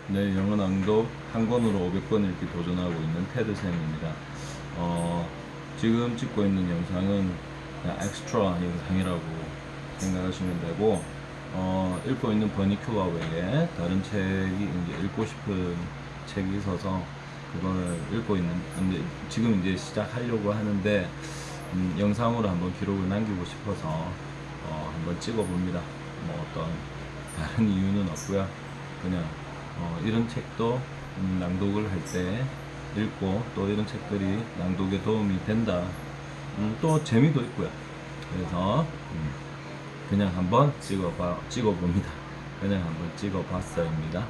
네, 영어 낭독 한 권으로 500권 읽기 도전하고 있는 테드 쌤입니다. 지금 찍고 있는 영상은 그냥 엑스트라 영상이라고 생각하시면 되고, 읽고 있는 버니큐와 외에 다른 책이 이제 읽고 싶은 책이 있어서 그거를 읽고 있는, 지금 이제 시작하려고 하는데, 영상으로 한번 기록을 남기고 싶어서 한번 찍어봅니다. 뭐 어떤 다른 이유는 없고요. 그냥 이런 책도 낭독을 할 때 읽고 또 이런 책들이 낭독에 도움이 된다. 또 재미도 있고요. 그래서 그냥 한번 찍어봅니다. 그냥 한번 찍어봤어입니다.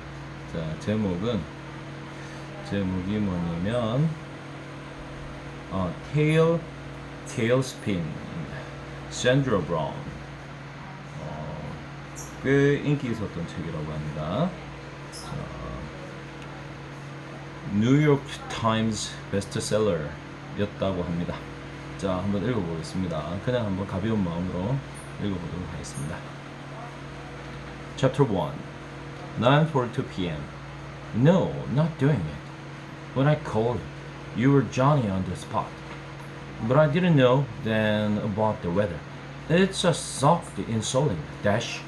자, 제목이 뭐냐면 테일스핀 샌드라 브라운. 꽤 인기 있었던 책이라고 합니다. 뉴욕 타임스 베스트셀러였다고 합니다. 자, 한번 읽어보겠습니다. 그냥 한번 가벼운 마음으로 읽어보도록 하겠습니다. Chapter 1 9:42 p.m. No, not doing it. When I called, you were Johnny on the spot. But I didn't know then about the weather. It's a soft insolent dash.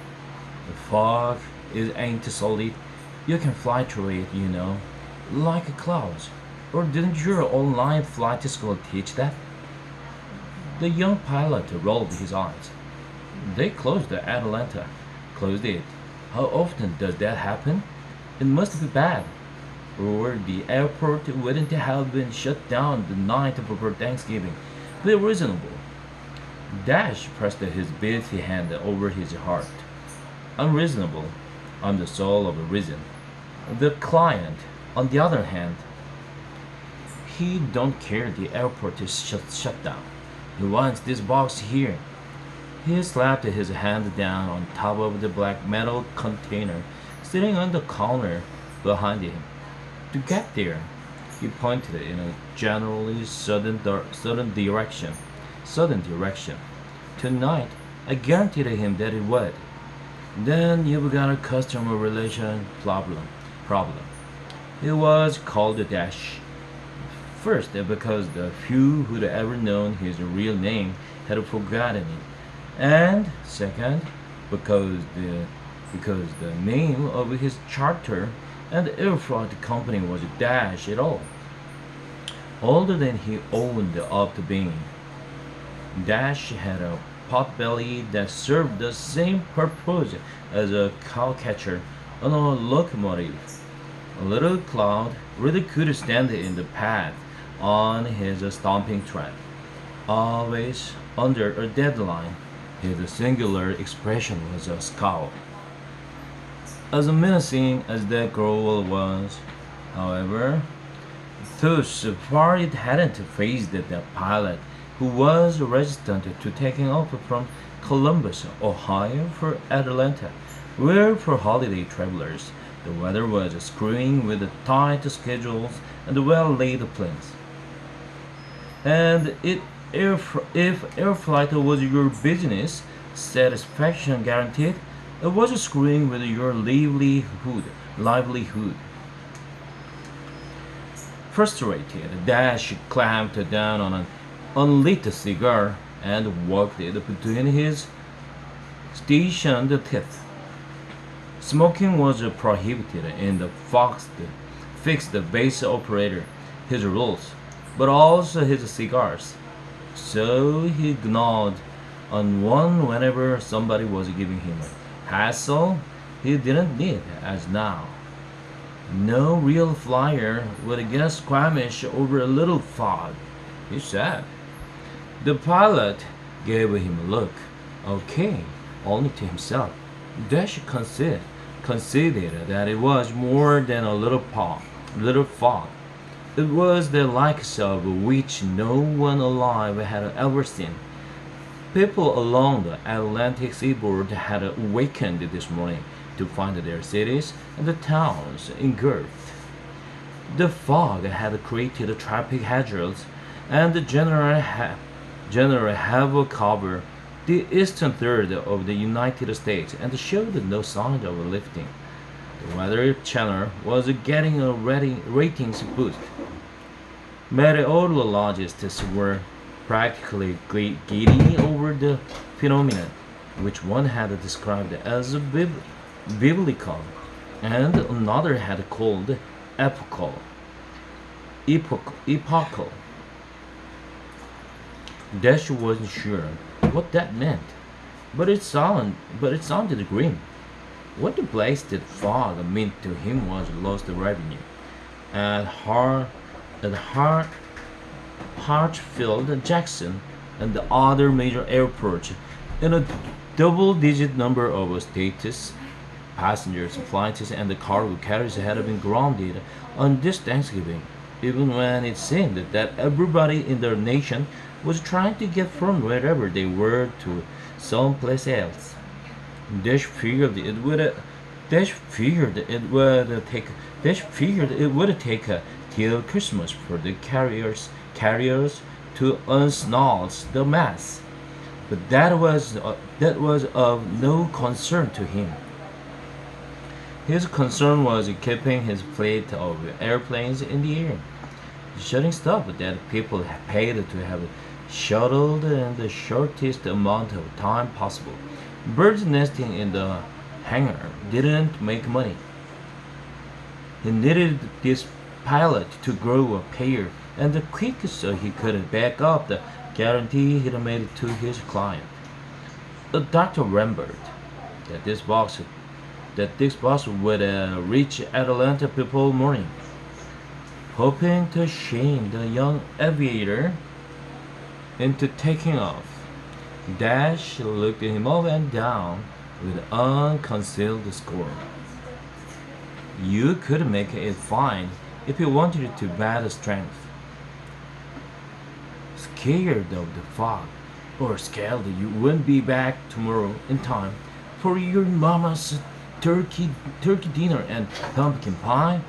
The fog ain't solid. You can fly through it, you know, like a cloud. Or didn't your online flight school teach that? The young pilot rolled his eyes. They closed the Atlanta. Closed it. How often does that happen? It must be bad. Or the airport wouldn't have been shut down the night before Thanksgiving. Be reasonable. Dash pressed his busy hand over his heart. Unreasonable. I'm the soul of reason. The client, on the other hand, he don't care the airport is shut down. He wants this box here. He slapped his hand down on top of the black metal container sitting on the counter behind him. To get there, he pointed in a generally sudden direction. Tonight, I guaranteed him that it would. Then you've got a customer relation problem. It was called Dash. First, because the few who'd ever known his real name had forgotten it, and second, because the name of his charter and air freight company was Dash at all, older than he owned up to being. Dash had a potbelly that served the same purpose as a cowcatcher on a locomotive. A little cloud really could stand in the path on his stomping tread. Always under a deadline, his singular expression was a scowl. As menacing as that growl was, however, thus far it hadn't fazed the pilot, who was resistant to taking off from Columbus, Ohio for Atlanta, where for holiday travelers the weather was screwing with the tight schedules and well-laid plans. And if air flight was your business, satisfaction guaranteed, it was screwing with your livelihood. Frustrated, Dash clamped down on an unlit cigar and walked it between his stationed teeth. Smoking was prohibited in the fixed base operator, his rules, but also his cigars. So he gnawed on one whenever somebody was giving him a hassle he didn't need, as now. No real flyer would get squeamish over a little fog, he said. The pilot gave him a look. Okay, only to himself. Dash conceded that it was more than a little fog. It was the likes of which no one alive had ever seen. People along the Atlantic seaboard had awakened this morning to find their cities and the towns engulfed. The fog had created traffic hazards and general havoc cover the eastern third of the United States and showed no sign of lifting. The The Weather Channel was getting a ratings boost. Meteorologists were practically giddy over the phenomenon, which one had described as biblical, and another had called epochal. Epochal. Dash wasn't sure what that meant, but it sounded grim. What the blasted fog meant to him was lost revenue. At Hartsfield, Jackson, and the other major airports, and a double-digit number of status passengers, flights, and cargo carriers had been grounded on this Thanksgiving, even when it seemed that everybody in the nation was trying to get from wherever they were to someplace else. Dash figured it would. Dash figured it would take. Dash figured it would take till Christmas for the carriers to unsnarl the mass, but that was of no concern to him. His concern was keeping his fleet of airplanes in the air, shutting stuff that people paid to have shuttled in the shortest amount of time possible. Birds nesting in the hangar didn't make money. He needed this pilot to grow a pair and quick so he could back up the guarantee he'd made to his client. The doctor remembered that this box would reach Atlanta before morning. Hoping to shame the young aviator into taking off, Dash looked him up and down with unconcealed scorn. You could make it fine if you wanted to bad strength. Scared of the fog, or scared you wouldn't be back tomorrow in time for your mama's turkey dinner and pumpkin pie?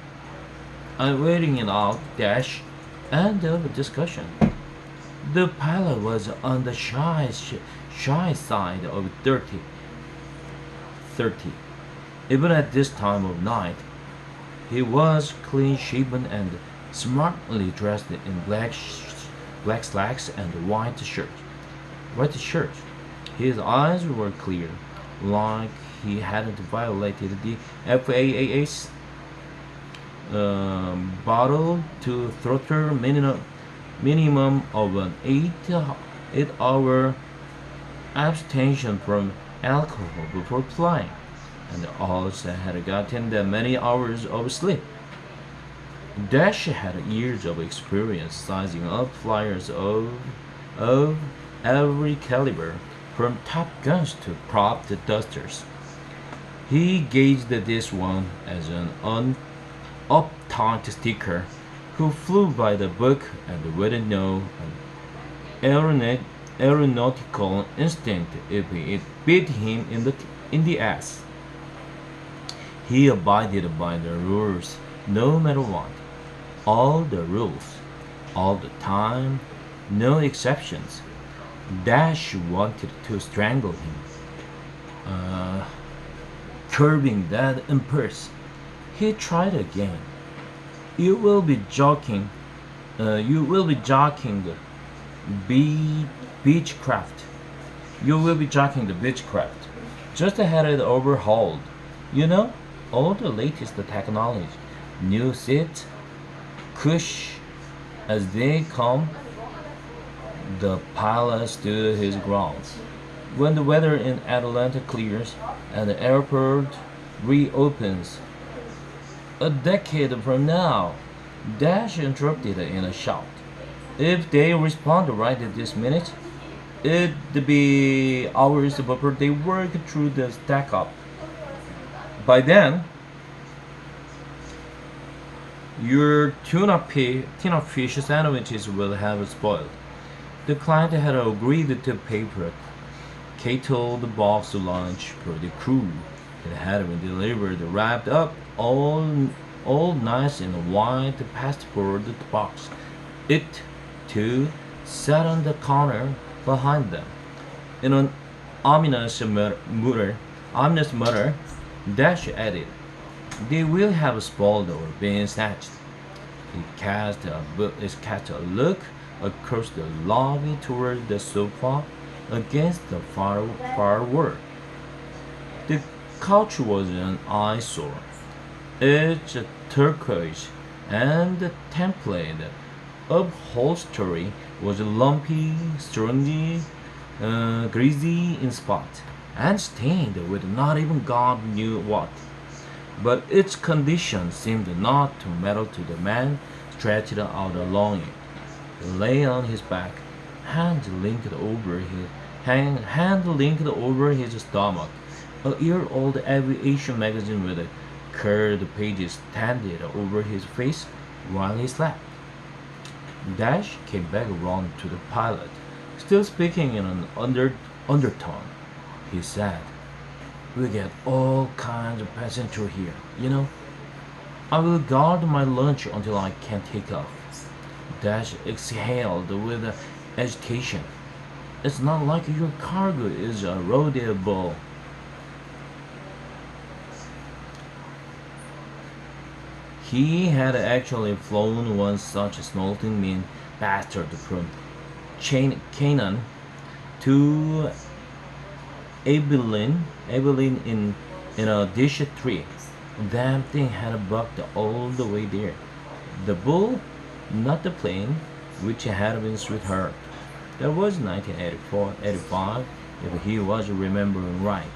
I'm waiting it out, Dash. End of discussion. The pilot was on the shy side of 30. Even at this time of night, he was clean-shaven and smartly dressed in black slacks and white shirt. His eyes were clear, like he hadn't violated the FAA's bottle to throttle minimum of an 8-hour abstention from alcohol before flying, and also had gotten that many hours of sleep. Dash had years of experience sizing up flyers of every caliber, from Top Guns to prop dusters. He gauged this one as an uptight sticker who flew by the book and wouldn't know an aeronautical instinct if it bit him in the ass. He abided by the rules no matter what. All the rules, all the time, no exceptions. Dash wanted to strangle him. Curbing that impulse, he tried again. You will be jogging the Beechcraft. You will be jogging the Beechcraft. Just had it overhauled. You know, all the latest technology, new seats, cush as they come. The pilot stood his ground. When the weather in Atlanta clears and the airport reopens a decade from now, Dash interrupted in a shout. If they respond right at this minute, it'd be hours before they work through the stack up. By then, your tuna fish sandwiches will have spoiled. The client had agreed to pay for a catered box lunch for the crew. It had been delivered wrapped up all nice in white pasteboard box. It, too, sat on the counter behind them. In an ominous mutter, Dash added, They will have spoiled or been snatched. He cast a look across the lobby toward the sofa against the far wall. The couch was an eyesore. Its turquoise and template upholstery was lumpy, stringy, greasy in spot, and stained with not even God knew what. But its condition seemed not to matter to the man stretched out along it. He lay on his back, hand linked over his stomach. A year-old aviation magazine with curved pages tended over his face while he slept. Dash came back around to the pilot, still speaking in an undertone. He said, "We get all kinds of passengers here, you know. I will guard my lunch until I can take off." Dash exhaled with agitation. "It's not like your cargo is a rodeo bull." He had actually flown one such snorting mean bastard from Canaan to Abilene in a dish tree. Damn thing had bucked all the way there. The bull, not the plane, which had been sweetheart. That was 1984, 85, if he was remembering right.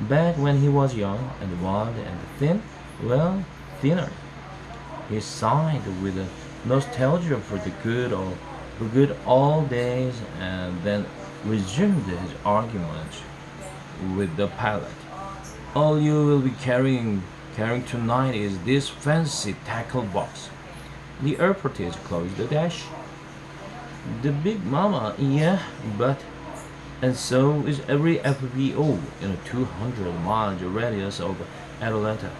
Back when he was young and wild and thin, well, thinner. He sighed with nostalgia for the good old days and then resumed his argument with the pilot. "All you will be carrying tonight is this fancy tackle box. The airport is closed, Dash." "The Big Mama, yeah, but..." "And so is every FBO in a 200-mile radius of Atlanta."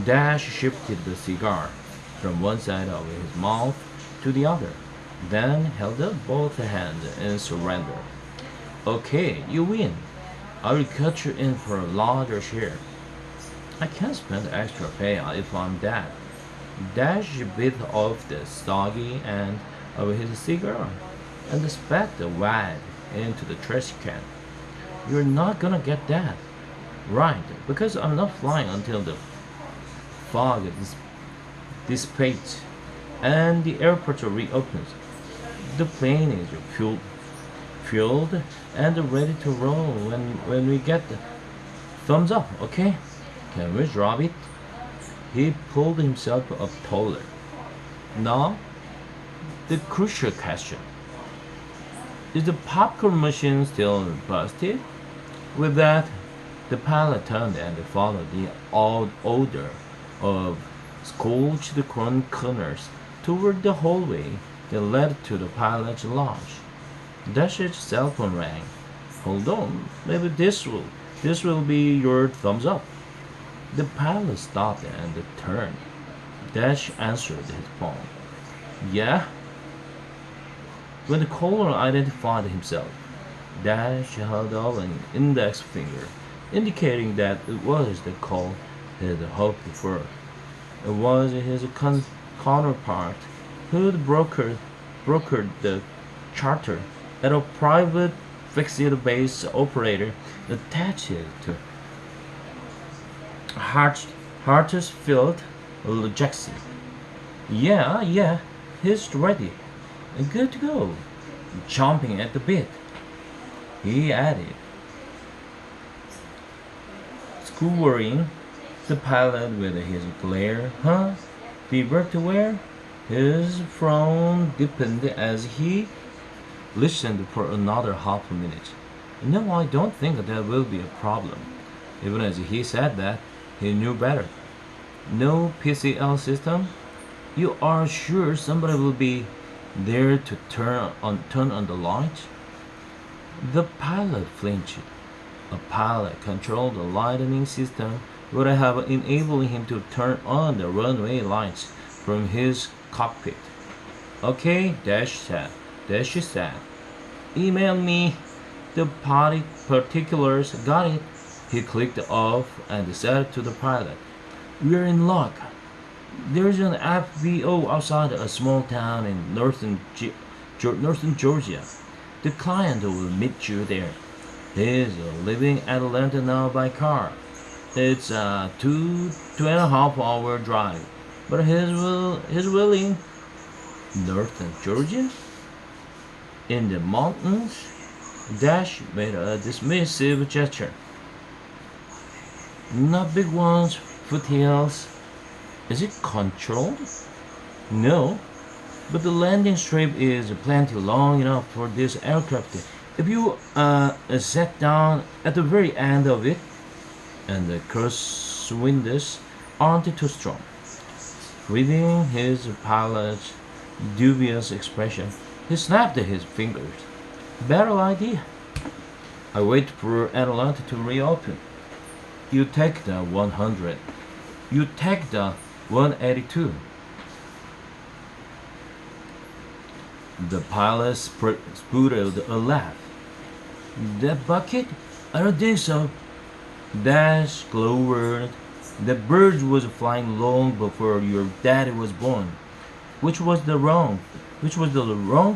Dash shifted the cigar from one side of his mouth to the other, then held up both hands in surrender. "Okay, you win. I will cut you in for a larger share. I can't spend extra pay if I'm dead." Dash bit off the soggy end of his cigar and spat the wad into the trash can. "You're not gonna get that." "Right, because I'm not flying until the fog dissipates and the airport reopens. The plane is fueled and ready to roll when we get the thumbs up, okay? Can we drop it?" He pulled himself up taller. "Now, the crucial question. Is the popcorn machine still busted?" With that, the pilot turned and followed the odd odor of scorched corn kernels toward the hallway that led to the pilot's lounge. Dash's cell phone rang. "Hold on, maybe this will be your thumbs up." The pilot stopped and turned. Dash answered his phone. "Yeah?" When the caller identified himself, Dash held up an index finger, indicating that it was the call he had hoped for. It was his counterpart who'd brokered the charter at a private fixed-base operator attached to Hartsfield, Jackson. Yeah, he's ready. Good to go. Chomping at the bit," he added, skewering the pilot with his glare. "Huh? Beaver to wear?" His frown deepened as he listened for another half a minute. "No, I don't think that will be a problem." Even as he said that, he knew better. "No PCL system? You are sure somebody will be there to turn on the light?" The pilot flinched. A pilot-controlled lightning system would have enabled him to turn on the runway lights from his cockpit. "Okay," Dash said. "Email me the particulars." "Got it." He clicked off and said to the pilot, We're in luck. There's an FBO outside a small town in northern Georgia. The client will meet you there. He's living in Atlanta now by car. It's a 2.5 hour drive, but he's willing. Northern Georgia, in the mountains. Dash made a dismissive gesture. Not big ones, foothills. Is it controlled? No, but the landing strip is plenty long enough for this aircraft. If you sat down at the very end of it, and the crosswinds aren't too strong. Reading his pilot's dubious expression, he snapped his fingers. Better idea. I wait for Atlanta to reopen. You take the 100. You take the 182. The pilot sputtered a laugh. That bucket? I don't think so. Dash glowered. The bird was flying long before your daddy was born, which was the wrong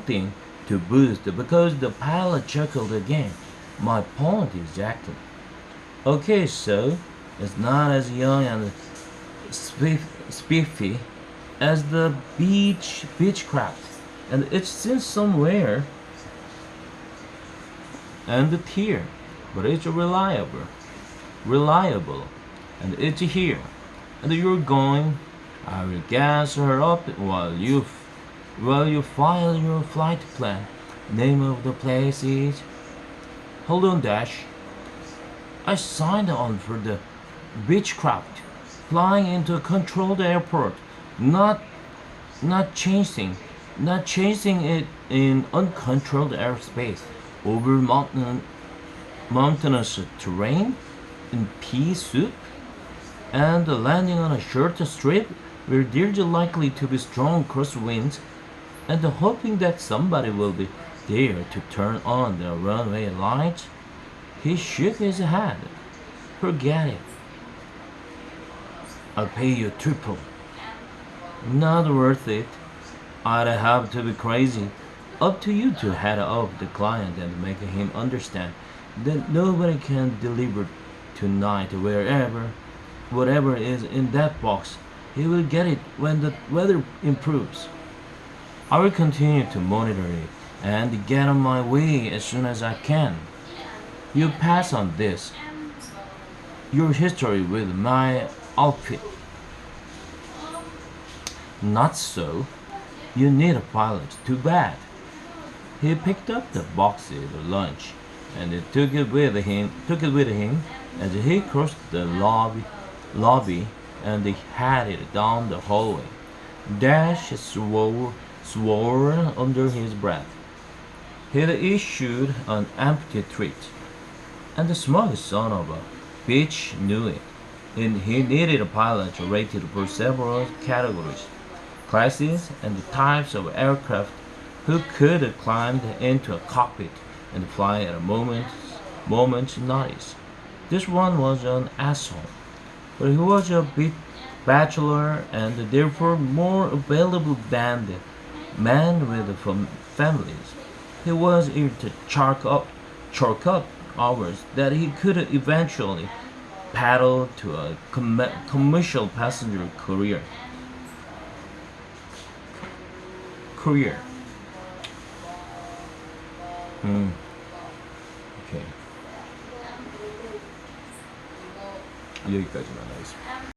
thing to boost because the pilot chuckled again. My point exactly. Okay, so it's not as young and spiffy as the beechcraft, and it's seen somewhere. And it's here, but it's reliable, and it's here, and you're going. I will gas her up while you file your flight plan. Name of the place is. Hold on, Dash. I signed on for the Beechcraft, flying into a controlled airport, not chasing it in uncontrolled airspace over mountainous terrain in pea soup, and landing on a short strip where there's likely to be strong crosswinds, and hoping that somebody will be there to turn on the runway lights. He shook his head. Forget it. I'll pay you triple. Not worth it. I'd have to be crazy. Up to you to head off the client and make him understand that nobody can deliver tonight whatever is in that box. He will get it when the weather improves. I will continue to monitor it and get on my way as soon as I can. You pass on this. Your history with my outfit. Not so. You need a pilot. Too bad. He picked up the boxes of lunch and took it with him as he crossed the lobby and headed down the hallway. Dash swore under his breath. He'd issued an empty threat, and the smug son of a bitch knew it. And he needed a pilot rated for several categories, classes, and types of aircraft who could climb into a cockpit and fly at a moment's notice. This one was an asshole, but he was a bit bachelor and therefore more available than the men with families. He was here to chalk up hours that he could eventually paddle to a commercial passenger career. 오케이. 여기까지만 하겠습니다.